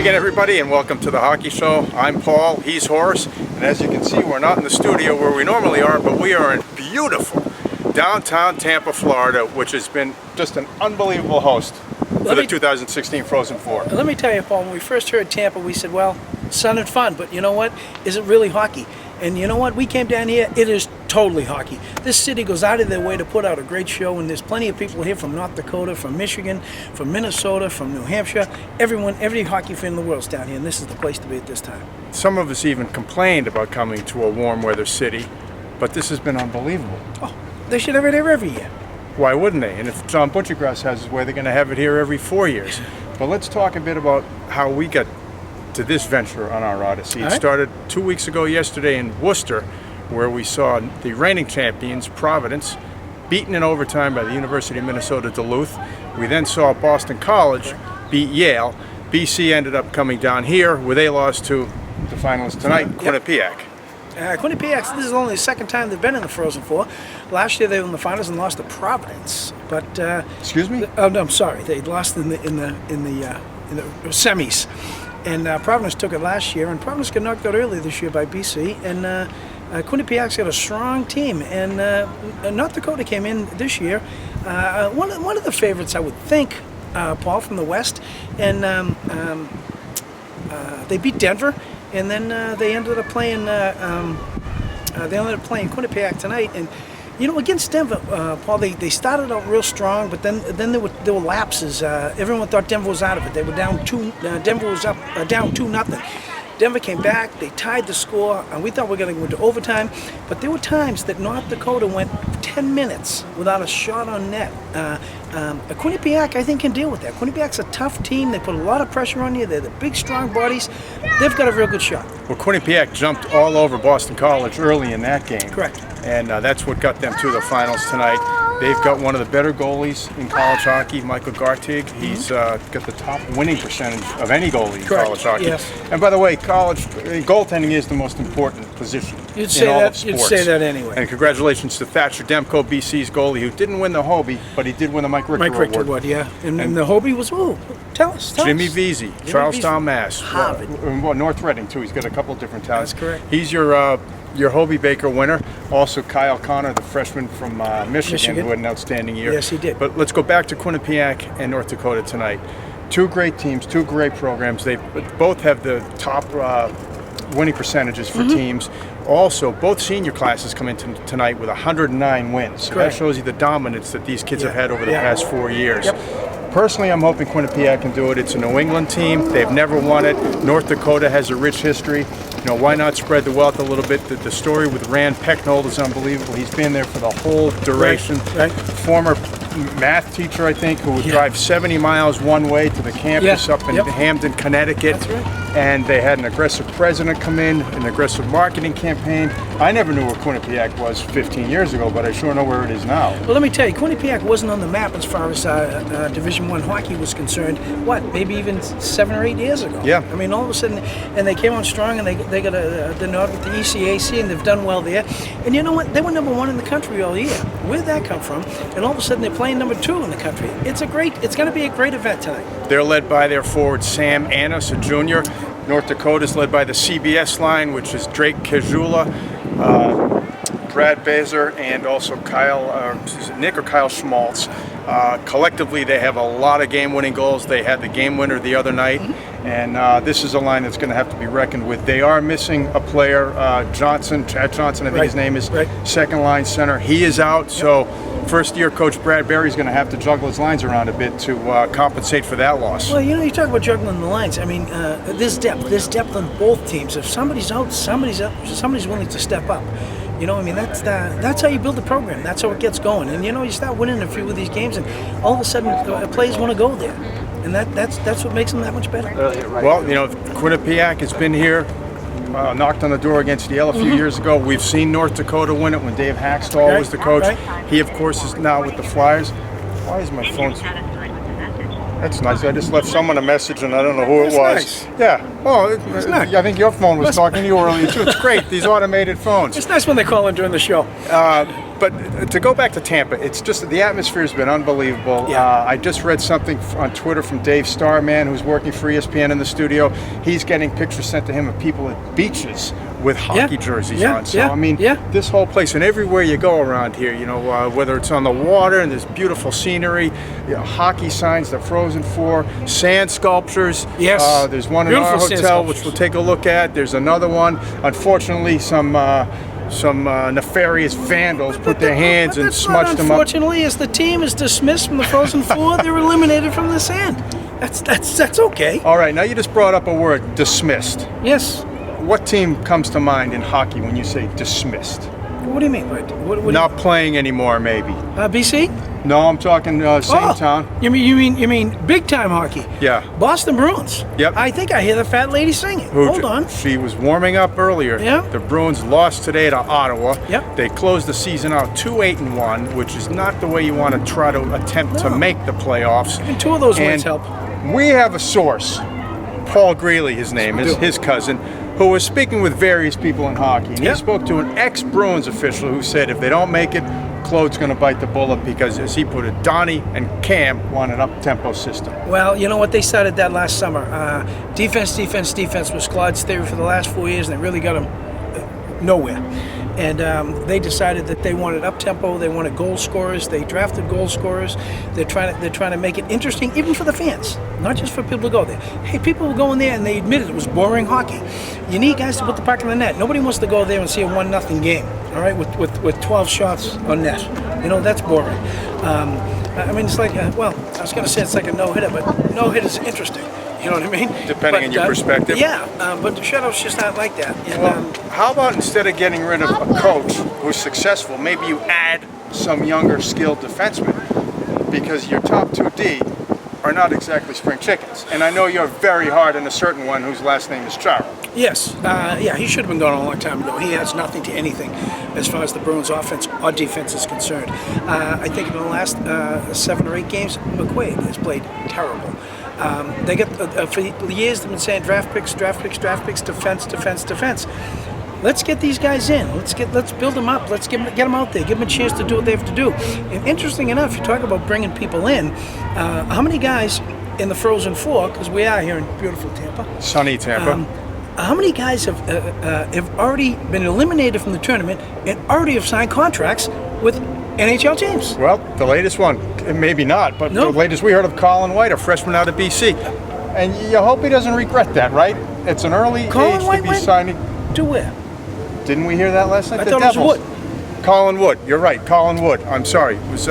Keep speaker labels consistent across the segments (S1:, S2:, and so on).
S1: again, everybody, and welcome to the Hockey Show. I'm Paul, he's Horace, and as you can see, we're not in the studio where we normally are, but we are in beautiful downtown Tampa, Florida, which has been just an unbelievable host for the 2016 Frozen Four.
S2: Let me tell you, Paul, when we first heard Tampa, we said, well, sun and fun, but you know what? Is it really hockey? And you know what? We came down here, it is totally hockey. This city goes out of their way to put out a great show, and there's plenty of people here from North Dakota, from Michigan, from Minnesota, from New Hampshire. Every hockey fan in the world's down here, and this is the place to be at this time.
S1: Some of us even complained about coming to a warm weather city, but this has been unbelievable.
S2: Oh, they should have it here every year.
S1: Why wouldn't they? And if John Butchergrass has his way, they're going to have it here every 4 years. But let's talk a bit about how we got to this venture on our odyssey. It started 2 weeks ago yesterday in Worcester, where we saw the reigning champions, Providence, beaten in overtime by the University of Minnesota Duluth. We then saw Boston College beat Yale. BC ended up coming down here, where they lost to the finalists tonight, Quinnipiac.
S2: Quinnipiac, this is only the second time they've been in the Frozen Four. Last year they were in the finals and lost to Providence. But
S1: excuse me?
S2: Oh no, I'm sorry. They lost in the semis. And Providence took it last year, and Providence got knocked out earlier this year by BC. And Quinnipiac's got a strong team, and North Dakota came in this year. One of the favorites, I would think, Paul, from the West, and they beat Denver, and then they ended up playing Quinnipiac tonight. And you know, against Denver, Paul, they started out real strong, but then there were lapses. Everyone thought Denver was out of it. They were down two. Denver was up down 2-0. Denver came back. They tied the score, and we thought we were going to go into overtime. But there were times that North Dakota went 10 minutes without a shot on net. Quinnipiac, I think, can deal with that. Quinnipiac's a tough team. They put a lot of pressure on you. They're the big, strong bodies. They've got a real good shot.
S1: Well, Quinnipiac jumped all over Boston College early in that game.
S2: Correct.
S1: And that's what got them to the finals tonight. They've got one of the better goalies in college hockey, Michael Gartig. He's got the top winning percentage of any goalie in college hockey.
S2: Yes.
S1: And by the way, college goaltending is the most important position in all of sports.
S2: You'd say that anyway.
S1: And congratulations to Thatcher Demko, BC's goalie, who didn't win the Hobie, but he did win the Mike Richter Award.
S2: Yeah. And the Hobie was Tell us.
S1: Jimmy Vesey, Charlestown, Mass.
S2: Harvard.
S1: Well, North Reading too. He's got a couple of different talents.
S2: That's correct.
S1: He's your Hobie Baker winner. Also Kyle Connor, the freshman from Michigan, who had an outstanding year.
S2: Yes, he did.
S1: But let's go back to Quinnipiac and North Dakota tonight. Two great teams, two great programs. They both have the top winning percentages for teams. Also, both senior classes come in tonight with 109 wins. So that shows you the dominance that these kids have had over the past 4 years. Personally, I'm hoping Quinnipiac can do it. It's a New England team. They've never won it. North Dakota has a rich history. You know, why not spread the wealth a little bit? The story with Rand Pecknold is unbelievable. He's been there for the whole duration. Former math teacher, I think, who would drive 70 miles one way to the campus up in Hamden, Connecticut.
S2: That's right.
S1: And they had an aggressive president come in, an aggressive marketing campaign. I never knew where Quinnipiac was 15 years ago, but I sure know where it is now.
S2: Well, let me tell you, Quinnipiac wasn't on the map as far as Division I hockey was concerned, maybe even 7 or 8 years ago.
S1: Yeah.
S2: I mean, all of a sudden, and they came on strong, and they got the nod with the ECAC, and they've done well there. And you know what? They were #1 in the country all year. Where did that come from? And all of a sudden, they're playing #2 in the country. It's going to be a great event tonight.
S1: They're led by their forward, Sam Annis, a junior. North Dakota's led by the CBS line, which is Drake Kajula, Brad Bazer, and also Nick or Kyle Schmaltz. Collectively, they have a lot of game-winning goals. They had the game winner the other night, and this is a line that's going to have to be reckoned with. They are missing a player, Chad Johnson, I think his name is, second-line center. He is out, so first-year coach Brad Berry's going to have to juggle his lines around a bit to compensate for that loss.
S2: Well, you know, you talk about juggling the lines. I mean, there's depth on both teams. If somebody's out, somebody's willing to step up. You know, I mean, that's how you build a program. That's how it gets going. And you know, you start winning a few of these games, and all of a sudden, players want to go there, and that's what makes them that much better.
S1: Well, you know, Quinnipiac has been here, knocked on the door against Yale a few years ago. We've seen North Dakota win it when Dave Hackstall was the coach. He, of course, is now with the Flyers. Why is my phone? That's nice. I just left someone a message, and I don't know who it was.
S2: Nice.
S1: Yeah. Well,
S2: nice.
S1: I think your phone was talking to you earlier too. It's great. These automated phones.
S2: It's nice when they call in during the show.
S1: But to go back to Tampa, it's just the atmosphere has been unbelievable.
S2: Yeah.
S1: I just read something on Twitter from Dave Starman, who's working for ESPN in the studio. He's getting pictures sent to him of people at beaches with hockey jerseys on. So I mean, this whole place, and everywhere you go around here, whether it's on the water and there's beautiful scenery, hockey signs, the Frozen Four, sand sculptures.
S2: Yes.
S1: There's one
S2: Beautiful
S1: in our
S2: sand
S1: hotel,
S2: sculptures.
S1: which we'll take a look at. There's another one. Unfortunately, some nefarious vandals put their hands and smudged them up.
S2: Unfortunately, as the team is dismissed from the Frozen Four, they're eliminated from the sand. That's okay.
S1: All right, now you just brought up a word, dismissed.
S2: Yes.
S1: What team comes to mind in hockey when you say dismissed?
S2: What do you mean? What
S1: Not playing anymore, maybe.
S2: BC?
S1: No, I'm talking same town.
S2: You mean big time hockey?
S1: Yeah.
S2: Boston Bruins.
S1: Yep.
S2: I think I hear the fat lady singing. Hold on.
S1: She was warming up earlier.
S2: Yeah.
S1: The Bruins lost today to Ottawa.
S2: Yep.
S1: They closed the season out 2-8-1, which is not the way you want to try to attempt to make the playoffs.
S2: And two of those wins help.
S1: We have a source, Paul Greeley, his name is, his cousin, who was speaking with various people in hockey. And he spoke to an ex-Bruins official who said if they don't make it, Claude's going to bite the bullet because, as he put it, Donnie and Cam want an up-tempo system.
S2: Well, you know what? They started that last summer. Defense was Claude's theory for the last 4 years, and they really got him nowhere. And they decided that they wanted up-tempo. They wanted goal scorers. They drafted goal scorers. They're trying to make it interesting, even for the fans, not just for people to go there. Hey, people were going there, and they admitted it was boring hockey. You need guys to put the puck in the net. Nobody wants to go there and see a 1-0 game, all right, with 12 shots on net. That's boring. I mean, it's like, I was going to say it's like a no-hitter, but no-hitter's interesting. You know what I mean?
S1: Depending on your perspective.
S2: Yeah, but the shutouts just not like that. And,
S1: well, how about instead of getting rid of a coach who's successful, maybe you add some younger, skilled defensemen? Because your top 2D are not exactly spring chickens. And I know you're very hard on a certain one whose last name is Chara.
S2: Yes. He should have been gone a long time ago. He adds nothing to anything as far as the Bruins offense or defense is concerned. I think in the last 7 or 8 games, McQuaid has played terrible. They get for years they've been saying draft picks, defense. Let's get these guys in. Let's build them up. Let's get them out there. Give them a chance to do what they have to do. And interesting enough, you talk about bringing people in. How many guys in the Frozen Four? Because we are here in beautiful Tampa,
S1: sunny Tampa.
S2: How many guys have already been eliminated from the tournament and already have signed contracts with NHL teams?
S1: Well, the latest one, maybe not, but the latest we heard of Colin White, a freshman out of BC. And you hope he doesn't regret that, right? It's an early age to be signing.
S2: To where?
S1: Didn't we hear that last night?
S2: I thought it was Wood.
S1: Colin Wood. You're right, Colin Wood. I'm sorry. It was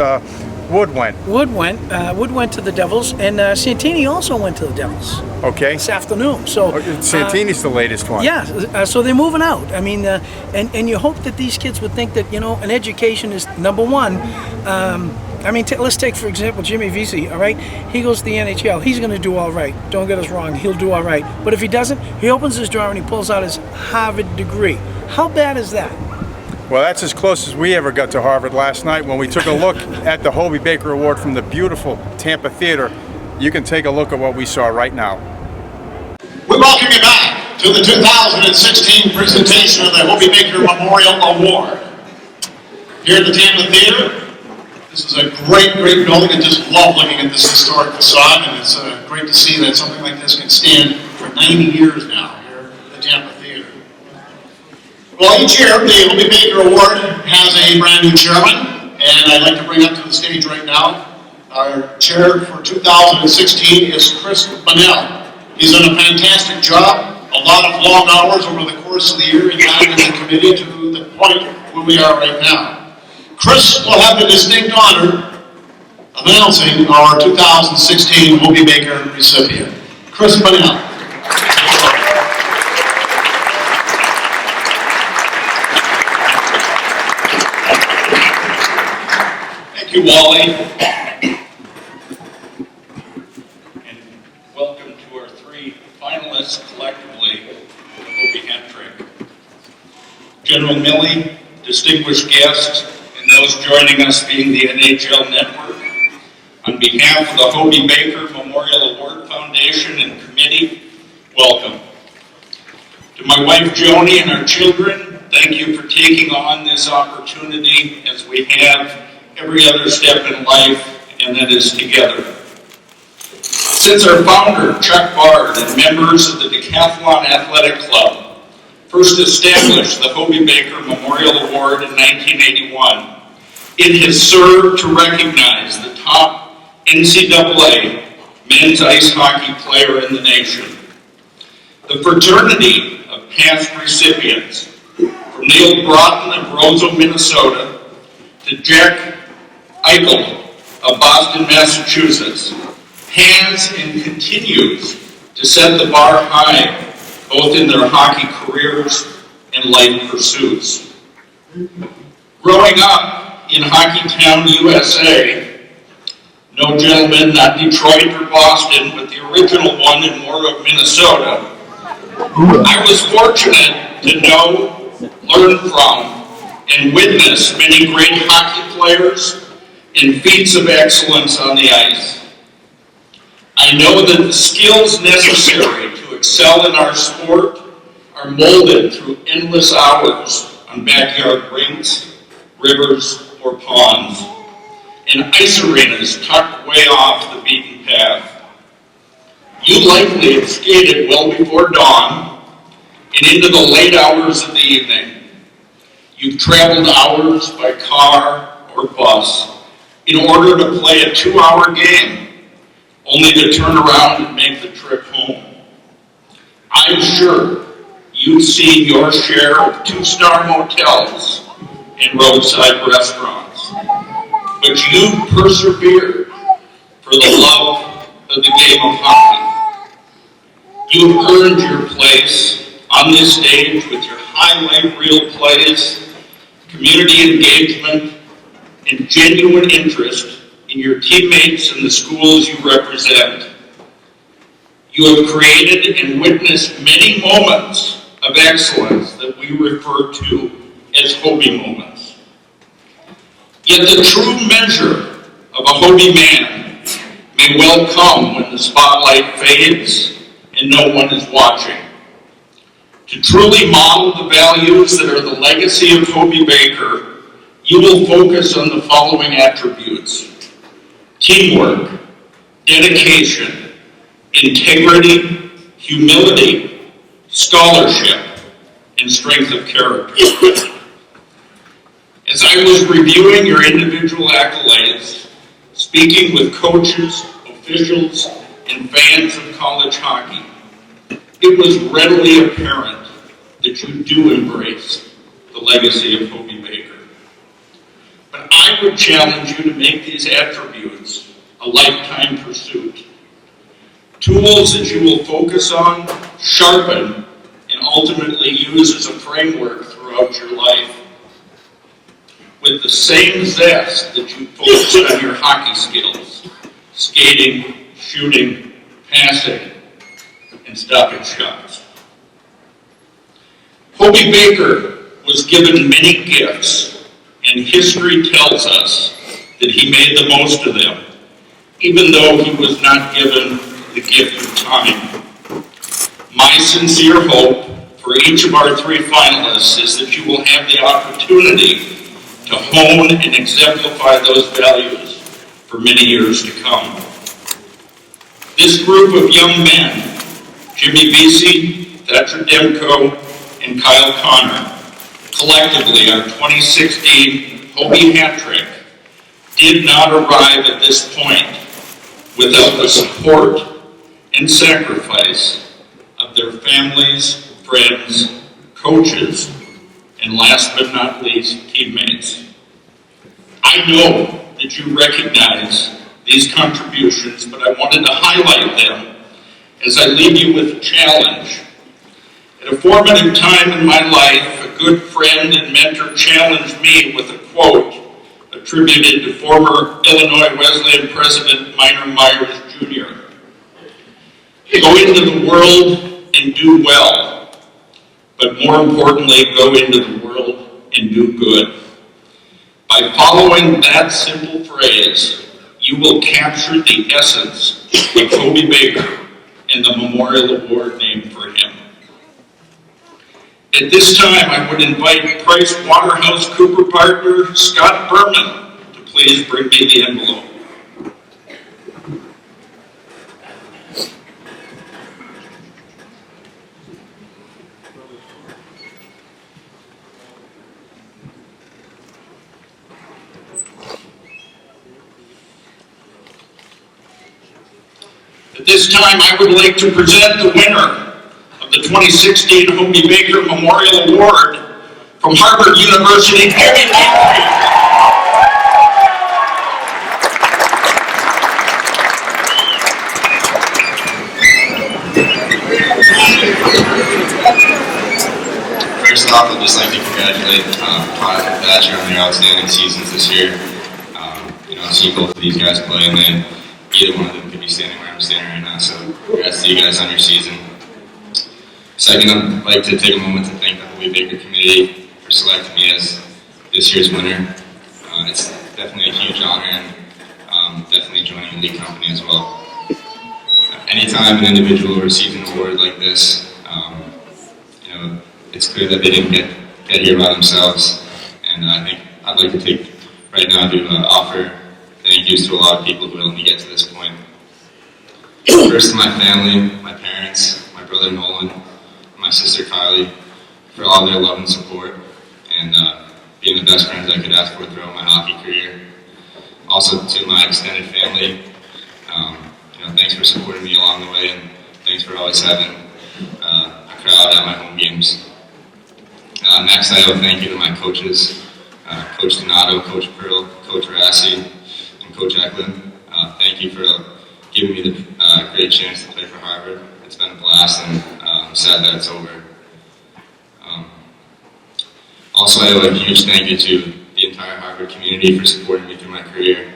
S1: Wood went.
S2: Wood went to the Devils, and Santini also went to the Devils.
S1: Okay.
S2: This afternoon. So
S1: Santini's the latest one.
S2: Yeah. So they're moving out. I mean, and you hope that these kids would think that an education is number one. I mean, let's take for example Jimmy Vesey. All right, he goes to the NHL. He's going to do all right. Don't get us wrong. He'll do all right. But if he doesn't, he opens his drawer and he pulls out his Harvard degree. How bad is that?
S1: Well, that's as close as we ever got to Harvard last night when we took a look at the Hobie Baker Award from the beautiful Tampa Theater. You can take a look at what we saw right now.
S3: We welcome you back to the 2016 presentation of the Hobie Baker Memorial Award. Here at the Tampa Theater, this is a great building. I just love looking at this historic facade, and it's great to see that something like this can stand for 90 years now here at the Tampa Theater. Well, each year, the Hobie Baker Award has a brand new chairman, and I'd like to bring up to the stage right now. Our chair for 2016 is Chris Bunnell. He's done a fantastic job, a lot of long hours over the course of the year in managing the committee to the point where we are right now. Chris will have the distinct honor of announcing our 2016 Hobie Baker recipient. Chris Bunnell.
S4: Thank you, Wally. And welcome to our 3 finalists collectively for the Hobie Hat Trick. General Milley, distinguished guests, and those joining us being the NHL Network. On behalf of the Hobie Baker Memorial Administration and Committee, welcome. To my wife Joni and our children, thank you for taking on this opportunity as we have every other step in life, and that is together. Since our founder, Chuck Bard, and members of the Decathlon Athletic Club first established the Hobey Baker Memorial Award in 1981, it has served to recognize the top NCAA men's ice hockey player in the nation. The fraternity of past recipients, from Neil Broughton of Roseau, Minnesota, to Jack Eichel of Boston, Massachusetts, has and continues to set the bar high, both in their hockey careers and life pursuits. Growing up in Hockey Town, USA, no gentleman, not Detroit or Boston, but the original one in Warwick, Minnesota, I was fortunate to know, learn from, and witness many great hockey players and feats of excellence on the ice. I know that the skills necessary to excel in our sport are molded through endless hours on backyard rinks, rivers, or ponds, and ice arenas tucked way off the beaten path. You likely have skated well before dawn and into the late hours of the evening. You've traveled hours by car or bus in order to play a 2-hour game, only to turn around and make the trip home. I'm sure you've seen your share of 2-star motels and roadside restaurants, but you persevered for the love of the game of hockey. You've earned your place on this stage with your highlight reel plays, community engagement, and genuine interest in your teammates and the schools you represent. You have created and witnessed many moments of excellence that we refer to as Hobey moments. Yet the true measure of a Hobey man may well come when the spotlight fades and no one is watching. To truly model the values that are the legacy of Hobey Baker, you will focus on the following attributes: teamwork, dedication, integrity, humility, scholarship, and strength of character. As I was reviewing your individual accolades, speaking with coaches, officials, and fans of college hockey, it was readily apparent that you do embrace the legacy of Hobey Baker. But I would challenge you to make these attributes a lifetime pursuit. Tools that you will focus on, sharpen, and ultimately use as a framework throughout your life. With the same zest that you focus on your hockey skills, skating, shooting, passing, and stopping shots. Hobey Baker was given many gifts, and history tells us that he made the most of them, even though he was not given the gift of time. My sincere hope for each of our 3 finalists is that you will have the opportunity to hone and exemplify those values for many years to come. This group of young men, Jimmy Vesey, Thatcher Demko, and Kyle Connor, collectively our 2016 Hobey hat trick, did not arrive at this point without the support and sacrifice of their families, friends, coaches, and last but not least, teammates. I know that you recognize these contributions, but I wanted to highlight them as I leave you with a challenge. At a formative time in my life, a good friend and mentor challenged me with a quote attributed to former Illinois Wesleyan President Minor Myers Jr. Go into the world and do well, but more importantly, go into the world and do good. By following that simple phrase, you will capture the essence of Hobey Baker and the memorial award named for him. At this time, I would invite Price Waterhouse Cooper partner Scott Berman to please bring me the envelope. At this time, I would like to present the winner of the 2016 Hobie Baker Memorial Award from Harvard University, Jimmy Veazey.
S5: First off, I'd just like to congratulate Todd and Thatcher on their outstanding seasons this year. I've seen both of these guys play, and either one of them could be standing where I'm standing right now, so congrats to you guys on your season. Second, I'd like to take a moment to thank the Hobie Baker committee for selecting me as this year's winner. It's definitely a huge honor, and definitely joining a league company as well. Anytime an individual receives an award like this, it's clear that they didn't get here by themselves, and I think I'd like to take right now to offer thank yous to a lot of people who helped me get to this point. First to my family, my parents, my brother Nolan, and my sister Kylie, for all their love and support, and being the best friends I could ask for throughout my hockey career. Also to my extended family, thanks for supporting me along the way, and thanks for always having a crowd at my home games. Next, I owe thank you to my coaches, Coach Donato, Coach Pearl, Coach Rassi, and Coach Eklund. Thank you for giving me the great chance to play for Harvard. It's been a blast, and I'm sad that it's over. Also, I owe a huge thank you to the entire Harvard community for supporting me through my career,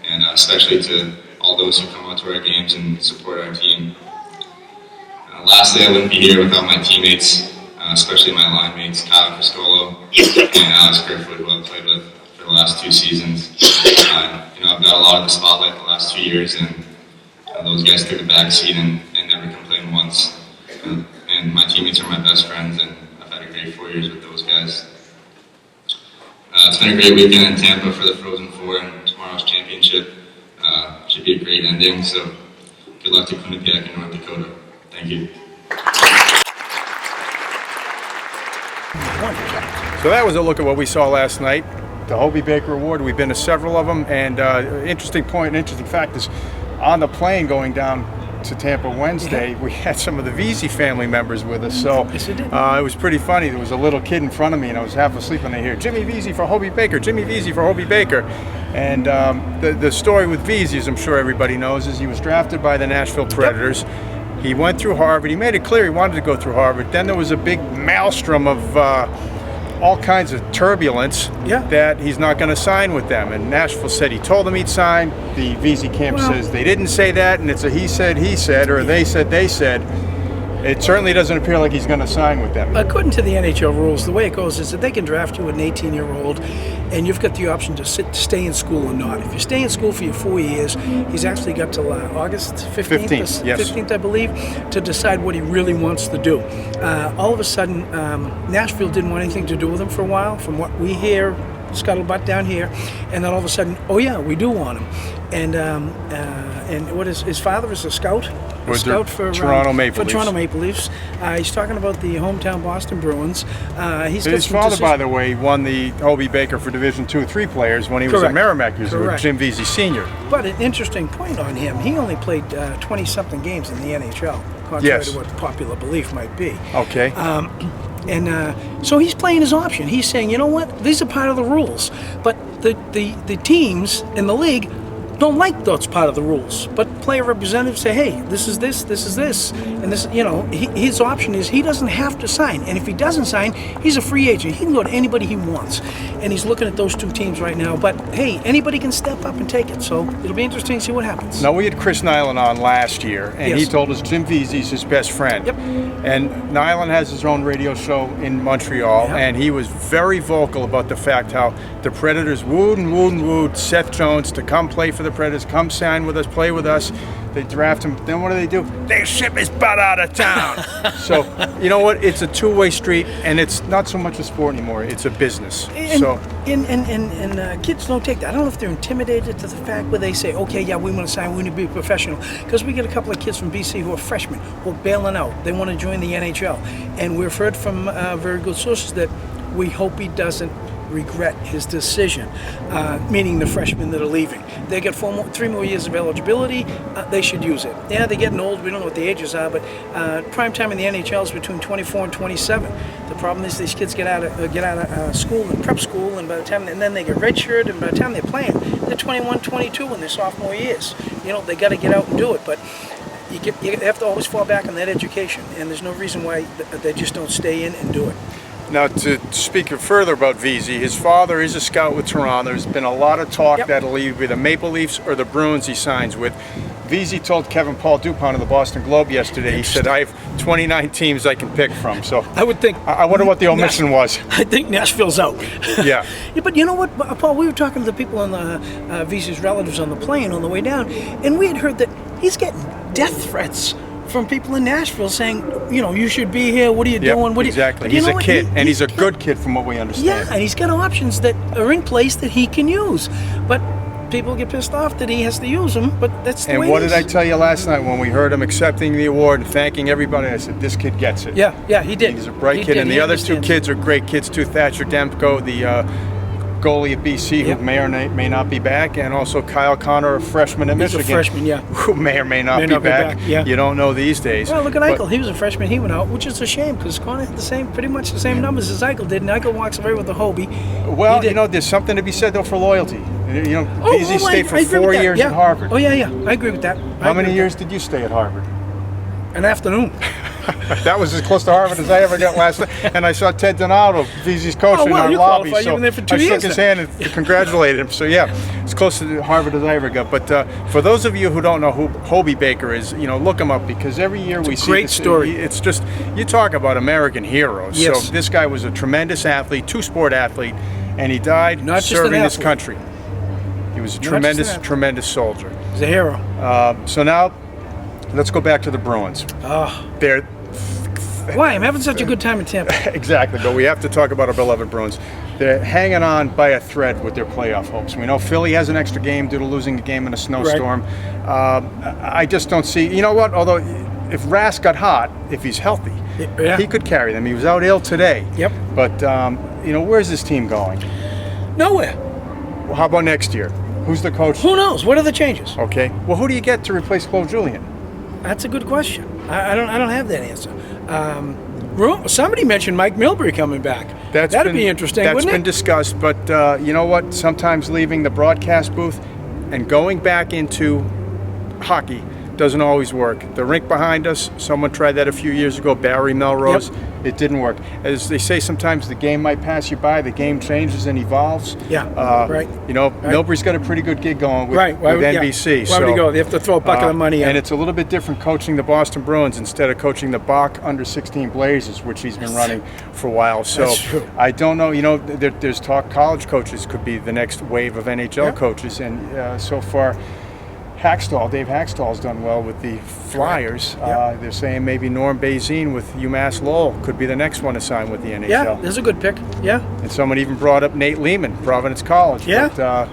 S5: and especially to all those who come out to our games and support our team. Lastly, I wouldn't be here without my teammates, especially my line mates, Kyle Criscolo and Alex Kerfoot, who I've played with for the last 2 seasons. I've got a lot of the spotlight the last 2 years, and those guys took a back seat and never complained once. And my teammates are my best friends, and I've had a great 4 years with those guys. It's been a great weekend in Tampa for the Frozen Four, and tomorrow's championship should be a great ending, so good luck to Quinnipiac and North Dakota. Thank you.
S1: So that was a look at what we saw last night, the Hobie Baker Award. We've been to several of them, and interesting point, interesting fact is, on the plane going down to Tampa Wednesday, we had some of the Veazey family members with us, so it was pretty funny. There was a little kid in front of me, and I was half asleep, and I hear, Jimmy Veazey for Hobie Baker, Jimmy Veazey for Hobie Baker. And the story with Veazey, as I'm sure everybody knows, is he was drafted by the Nashville Predators. He went through Harvard. He made it clear he wanted to go through Harvard. Then there was a big maelstrom of all kinds of turbulence that he's not going to sign with them. And Nashville said he told them he'd sign. The Veazey camp says they didn't say that, and it's a he said, or they said. It certainly doesn't appear like he's going to sign with them.
S2: According to the NHL rules, the way it goes is that they can draft you an 18-year-old, and you've got the option to stay in school or not. If you stay in school for your 4 years, he's actually got till August 15th,
S1: yes.
S2: 15th, I believe, to decide what he really wants to do. All of a sudden, Nashville didn't want anything to do with him for a while, from what we hear, scuttlebutt down here, and then all of a sudden, oh yeah, we do want him. And what is his father is a scout? A scout for
S1: Toronto Maple Leafs.
S2: Toronto Maple Leafs. He's talking about the hometown Boston Bruins.
S1: His father, by the way, won the Hobie Baker for Division II, 3 players when he was a Merrimack user with Jim Veazey Sr.
S2: But an interesting point on him, he only played 20-something games in the NHL, contrary to what popular belief might be.
S1: Okay.
S2: So he's playing his option. He's saying, you know what, these are part of the rules. But the teams in the league don't like that's part of the rules. But player representatives say, hey, this is this, and this, his option is he doesn't have to sign. And if he doesn't sign, he's a free agent. He can go to anybody he wants. And he's looking at those 2 teams right now. But hey, anybody can step up and take it. So it'll be interesting to see what happens.
S1: Now, we had Chris Nyland on last year, and he told us Jim Veazey's his best friend.
S2: Yep.
S1: And Nyland has his own radio show in Montreal, and he was very vocal about the fact how the Predators wooed Seth Jones to come play for the the Predators, come sign with us, play with us. They draft him. Then what do? They ship his butt out of town. So, you know what? It's a two-way street, and it's not so much a sport anymore. It's a business.
S2: And kids don't take that. I don't know if they're intimidated to the fact where they say, okay, yeah, we want to sign, we need to be a professional. Because we get a couple of kids from BC who are freshmen, who are bailing out. They want to join the NHL. And we've heard from very good sources that we hope he doesn't regret his decision, meaning the freshmen that are leaving. They get 3 more years of eligibility. They should use it. Yeah, they're getting old. We don't know what the ages are, but prime time in the NHL is between 24 and 27. The problem is these kids get out of school and prep school, and by the time and then they get redshirted, and by the time they're playing, they're 21, 22 in their sophomore years. You know, they got to get out and do it, but. You have to always fall back on that education, and there's no reason why they just don't stay in and do it.
S1: Now, to speak further about VZ, his father is a scout with Toronto. There's been a lot of talk that it'll either be the Maple Leafs or the Bruins he signs with. VZ told Kevin Paul Dupont of the Boston Globe yesterday, he said, I have 29 teams I can pick from. So
S2: I would think.
S1: I wonder what the omission was.
S2: I think Nashville's out.
S1: Yeah.
S2: But you know what, Paul, we were talking to the people on the VZ's relatives on the plane on the way down, and we had heard that he's getting death threats from people in Nashville saying, you know, you should be here. What are you doing?
S1: Exactly. He's a kid, and he's a good kid from what we understand.
S2: Yeah, and he's got options that are in place that he can use. But people get pissed off that he has to use them, but that's the way it is.
S1: And what did I tell you last night when we heard him accepting the award and thanking everybody? I said, this kid gets it.
S2: Yeah, he did.
S1: He's a bright kid, and the other two kids are great kids too. Thatcher Demko, the goalie at BC, who may or may not be back, and also Kyle Connor, a freshman at Michigan.
S2: He's a freshman, yeah.
S1: Who may or may not be back.
S2: Yeah.
S1: You don't know these days.
S2: Well, look at Eichel. He was a freshman. He went out, which is a shame because Connor had pretty much the same numbers as Eichel did, and Eichel walks away with the Hobie.
S1: Well, you know, there's something to be said, though, for loyalty. You know, VZ stayed for 4 years at Harvard.
S2: Oh, yeah. I agree with that.
S1: How many years did you stay at Harvard?
S2: An afternoon.
S1: That was as close to Harvard as I ever got last night. And I saw Ted Donato, VZ's coach, in our lobby. So
S2: you were there for 2
S1: I
S2: years
S1: shook his hand and congratulated him. So, yeah, as close to Harvard as I ever got. But for those of you who don't know who Hobie Baker is, you know, look him up because every year we see
S2: great story.
S1: It's just, you talk about American heroes.
S2: Yes.
S1: So this guy was a tremendous athlete, two-sport athlete, and he died serving this country. He was a tremendous soldier.
S2: He's a hero.
S1: So now, let's go back to the Bruins.
S2: Why? I'm having such a good time in Tampa.
S1: Exactly, but we have to talk about our beloved Bruins. They're hanging on by a thread with their playoff hopes. We know Philly has an extra game due to losing a game in a snowstorm. Right. I just don't see. You know what? Although, if Rask got hot, if he's healthy, he could carry them. He was out ill today.
S2: Yep.
S1: But you know, where's this team going?
S2: Nowhere.
S1: Well, how about next year? Who's the coach?
S2: Who knows? What are the changes?
S1: Okay. Well, who do you get to replace Claude Julien?
S2: That's a good question. I don't have that answer. Somebody mentioned Mike Milbury coming back. That'd be interesting, wouldn't it?
S1: That's been discussed, but you know what? Sometimes leaving the broadcast booth and going back into hockey doesn't always work. The rink behind us, someone tried that a few years ago, Barry Melrose. Yep. It didn't work. As they say, sometimes the game might pass you by, the game changes and evolves.
S2: Yeah, right.
S1: You know, Milbury's got a pretty good gig going with NBC.
S2: Why would he go? They have to throw a bucket of money in.
S1: And it's a little bit different coaching the Boston Bruins instead of coaching the Bach under-16 Blazers, which he's been running for a while. So
S2: that's true.
S1: I don't know. You know, there's talk college coaches could be the next wave of NHL coaches, and so far, Dave Hackstall's done well with the Flyers. They're saying maybe Norm Bazine with UMass Lowell could be the next one to sign with the NHL.
S2: Yeah, there's a good pick. Yeah.
S1: And someone even brought up Nate Lehman, Providence College.
S2: Yeah.
S1: But,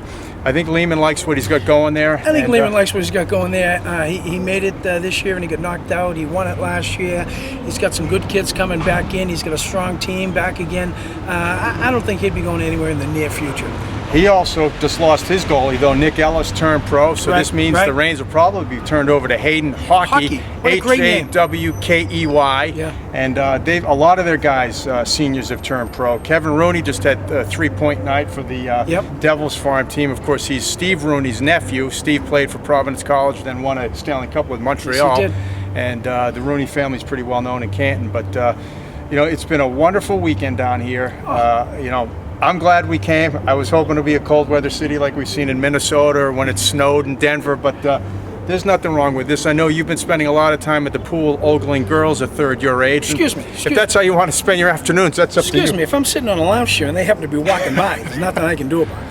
S1: I think Lehman likes what he's got going there.
S2: I think Lehman likes what he's got going there. He made it this year and he got knocked out. He won it last year. He's got some good kids coming back in. He's got a strong team back again. I don't think he'd be going anywhere in the near future.
S1: He also just lost his goalie, though. Nick Ellis turned pro, so this means the reins will probably be turned over to Hayden Hockey. H-A-W-K-E-Y.
S2: Yeah.
S1: And a lot of their guys, seniors, have turned pro. Kevin Rooney just had a 3-point night for the Devils farm team. Of course, he's Steve Rooney's nephew. Steve played for Providence College, then won a Stanley Cup with Montreal.
S2: Yes, he did.
S1: And the Rooney family's pretty well known in Canton. But, you know, it's been a wonderful weekend down here. You know, I'm glad we came. I was hoping to be a cold weather city like we've seen in Minnesota or when it snowed in Denver, but there's nothing wrong with this. I know you've been spending a lot of time at the pool ogling girls a third your age.
S2: Excuse me.
S1: If that's how you want to spend your afternoons, that's up to you.
S2: Excuse me, if I'm sitting on a lounge chair and they happen to be walking by, there's nothing I can do about it.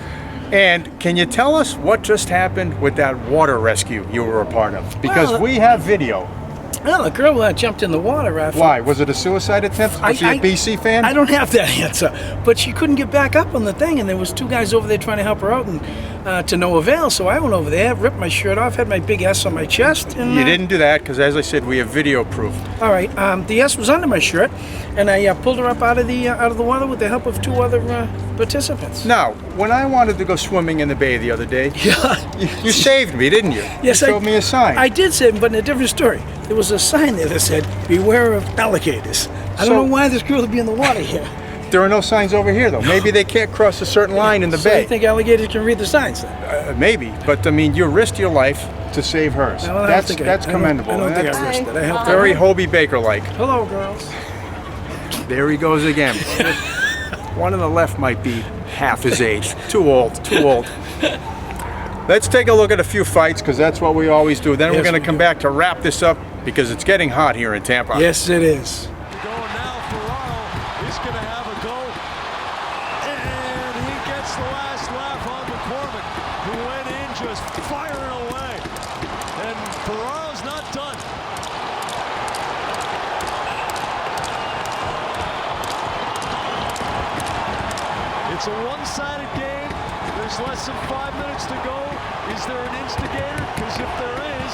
S1: And can you tell us what just happened with that water rescue you were a part of? Because
S2: Well,
S1: we have video.
S2: Well, a girl jumped in the water.
S1: Why? Was it a suicide attempt? Was she a BC fan?
S2: I don't have that answer, but she couldn't get back up on the thing, and there was 2 guys over there trying to help her out, and to no avail. So I went over there, ripped my shirt off, had my big S on my chest, and
S1: You didn't do that because, as I said, we have video proof.
S2: all right. The S was under my shirt, and I pulled her up out of the water with the help of 2 other participants.
S1: Now, when I wanted to go swimming in the bay the other day,
S2: Yeah.
S1: you saved me, didn't you?
S2: Yes,
S1: you showed me a sign.
S2: I did say, but in a different story. There was a sign there that said, "Beware of alligators." I don't know why this girl would be in the water here.
S1: There are no signs over here, though. Maybe they can't cross a certain line in the
S2: So
S1: bay.
S2: you think alligators can read the signs then?
S1: Maybe, but I mean, you risked your life to save hers.
S2: No, I don't
S1: That's
S2: think I-
S1: that's
S2: I don't-
S1: commendable.
S2: I don't think
S1: That's
S2: I risked it. I helped her.
S1: very Hobie Baker-like.
S2: Hello, girls.
S1: There he goes again. One on the left might be half his age. Too old. Too old. Let's take a look at a few fights because that's what we always do. Then we're
S2: Yes,
S1: going to
S2: we
S1: come back to wrap this up because it's getting hot here in Tampa.
S2: Yes, it is.
S6: Going now, Ferraro is going to have a go, and he gets the last laugh on McCormick, who went in just firing away, and Ferraro's not done. It's a one-sided game. There's less than 5 minutes to go. Is there an instigator? Because if there is,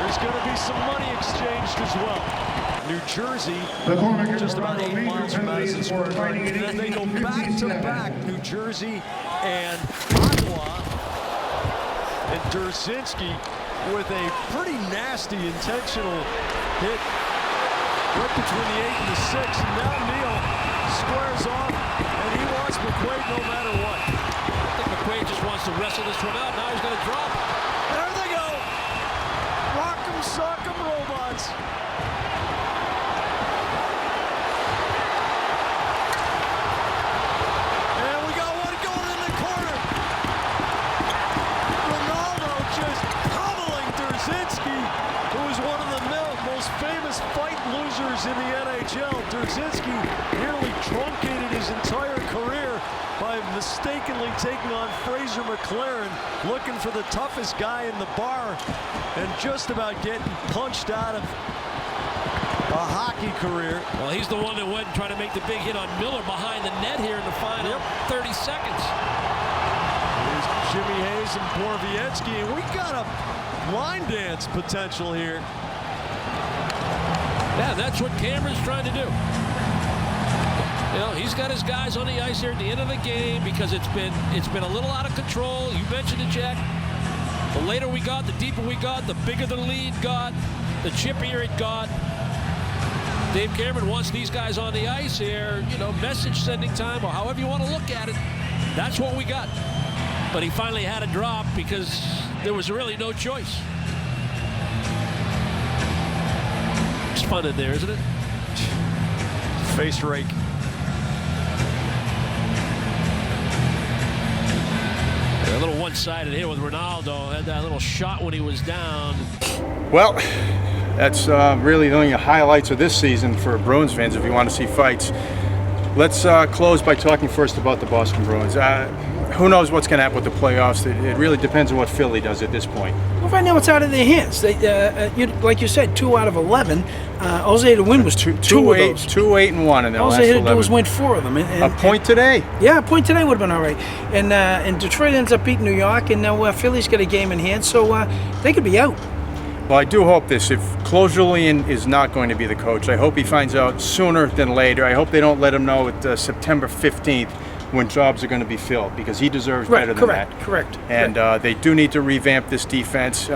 S6: there's going to be some money exchanged as well. New Jersey, just about 8 miles from Madison Square Garden. And then they go back-to-back, New Jersey and Ottawa. And Durzinski with a pretty nasty intentional hit right between the 8 and the 6. And now Neal squares off, and he wants McQuaid no matter what.
S7: I think McQuaid just wants to wrestle this one out. Now he's going to drop.
S6: There they go. Rock'em sock'em robots. And we got one going in the corner. Ronaldo just pummeling Durzinski, who is one of the most famous fight losers in the NHL. Durzinski nearly truncated his entire career by mistakenly taking on Fraser McLaren, looking for the toughest guy in the bar, and just about getting punched out of a hockey career.
S7: Well, he's the one that went and tried to make the big hit on Miller behind the net here in the final 30 seconds.
S6: Here's Jimmy Hayes and Borowiecki, and we got a line dance potential here.
S7: Yeah, that's what Cameron's trying to do. You know, he's got his guys on the ice here at the end of the game because it's been a little out of control. You mentioned it, Jack. The later we got, the deeper we got, the bigger the lead got, the chippier it got. Dave Cameron wants these guys on the ice here, you know, message sending time or however you want to look at it. That's what we got. But he finally had a drop because there was really no choice. It's fun in there, isn't it?
S6: Face rake.
S7: A little one-sided here with Ronaldo. Had that little shot when he was down.
S1: Well, that's really the only highlights of this season for Bruins fans if you want to see fights. Let's close by talking first about the Boston Bruins. Who knows what's going to happen with the playoffs? It really depends on what Philly does at this point.
S2: Well, right now it's out of their hands. They, like you said, 2 out of 11. All they had to win was two of those.
S1: 2-8-1 in their
S2: All
S1: last
S2: they had
S1: 11.
S2: to do was win 4 of them.
S1: A point today.
S2: Yeah, a point today would have been all right. And Detroit ends up beating New York, and now Philly's got a game in hand, so they could be out.
S1: Well, I do hope this. If Claude Julien is not going to be the coach, I hope he finds out sooner than later. I hope they don't let him know at September 15th when jobs are going to be filled, because he deserves better than that.
S2: Correct.
S1: And they do need to revamp this defense.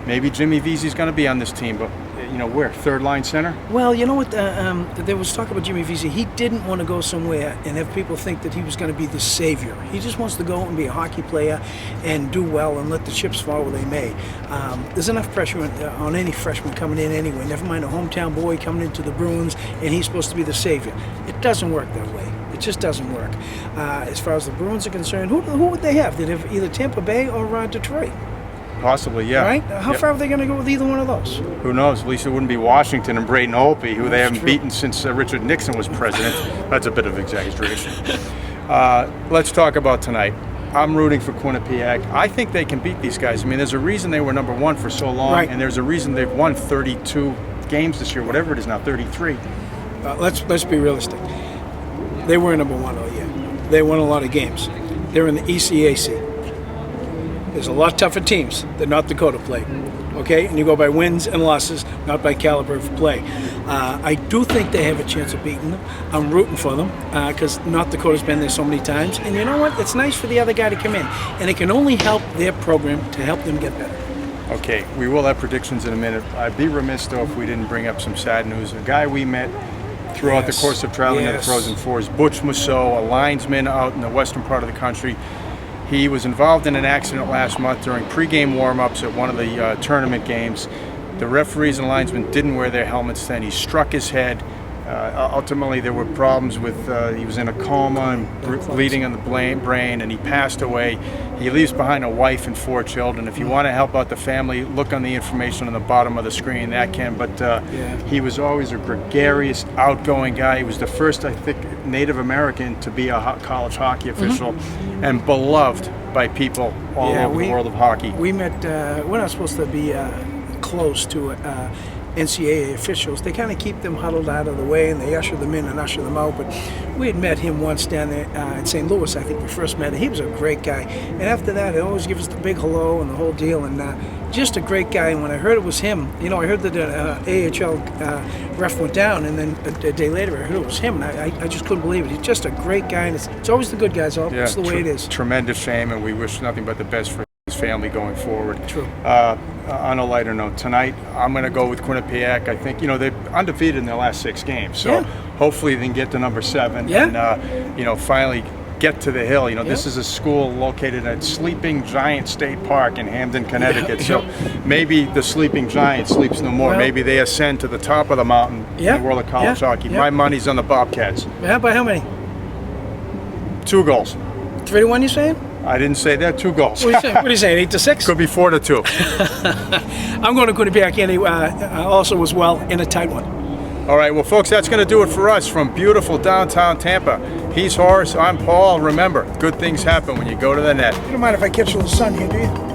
S1: Maybe Jimmy Vesey's going to be on this team, but you know, where? Third line center?
S2: Well, you know what? There was talk about Jimmy Vesey. He didn't want to go somewhere and have people think that he was going to be the savior. He just wants to go and be a hockey player and do well and let the chips fall where they may. There's enough pressure on any freshman coming in anyway, never mind a hometown boy coming into the Bruins, and he's supposed to be the savior. It doesn't work that way. It just doesn't work. As far as the Bruins are concerned, who would they have? They'd have either Tampa Bay or Detroit.
S1: Possibly, yeah.
S2: Right? How far are they going to go with either one of those?
S1: Who knows? At least it wouldn't be Washington and Braden Holtby, who they haven't beaten since Richard Nixon was president. That's a bit of exaggeration. Let's talk about tonight. I'm rooting for Quinnipiac. I think they can beat these guys. I mean, there's a reason they were number one for so long,
S2: Right.
S1: and there's a reason they've won 32 games this year, whatever it is now, 33.
S2: Let's be realistic. They were number one all year. They won a lot of games. They're in the ECAC. There's a lot tougher teams that North Dakota played. Okay, and you go by wins and losses, not by caliber of play. I do think they have a chance of beating them. I'm rooting for them because North Dakota's been there so many times. And you know what? It's nice for the other guy to come in, and it can only help their program to help them get better.
S1: Okay, we will have predictions in a minute. I'd be remiss, though, if we didn't bring up some sad news. A guy we met throughout the course of traveling to the Frozen Fours, Butch Mousseau, a linesman out in the western part of the country. He was involved in an accident last month during pregame warm-ups at one of the tournament games. The referees and linesmen didn't wear their helmets then. He struck his head. Ultimately, there were problems with, he was in a coma and bleeding on the brain, and he passed away. He leaves behind a wife and 4 children. If you want to help out the family, look on the information on the bottom of the screen. That can, but he was always a gregarious, outgoing guy. He was the first, I think, Native American to be a college hockey official, and beloved by people all over the world of hockey.
S2: We met, we're not supposed to be close to NCAA officials. They kind of keep them huddled out of the way, and they usher them in and usher them out. But we had met him once down there in St. Louis. I think we first met him. He was a great guy. And after that, he always gives us the big hello and the whole deal. And just a great guy. And when I heard it was him, you know, I heard that the AHL ref went down, and then a day later I heard it was him. And I just couldn't believe it. He's just a great guy. And it's always the good guys. It's the way it is.
S1: Tremendous shame, and we wish nothing but the best for his family going forward.
S2: True.
S1: On a lighter note, tonight I'm going to go with Quinnipiac. I think, you know, they're undefeated in their last 6 games, so hopefully they can get to number 7 and, you know, finally get to the hill. You know, this is a school located at Sleeping Giant State Park in Hamden, Connecticut, so maybe the Sleeping Giant sleeps no more. Maybe they ascend to the top of the mountain in the world of college hockey. My money's on the Bobcats.
S2: Yeah, by how many?
S1: 2 goals.
S2: 3-1, you saying?
S1: I didn't say that. 2 goals.
S2: What are you saying? 8-6?
S1: Could be 4-2.
S2: I'm going to Quinnipiac also as well in a tight one.
S1: All right, well, folks, that's going to do it for us from beautiful downtown Tampa. He's Horace. I'm Paul. Remember, good things happen when you go to the net.
S2: You don't mind if I catch a little sun here, do you?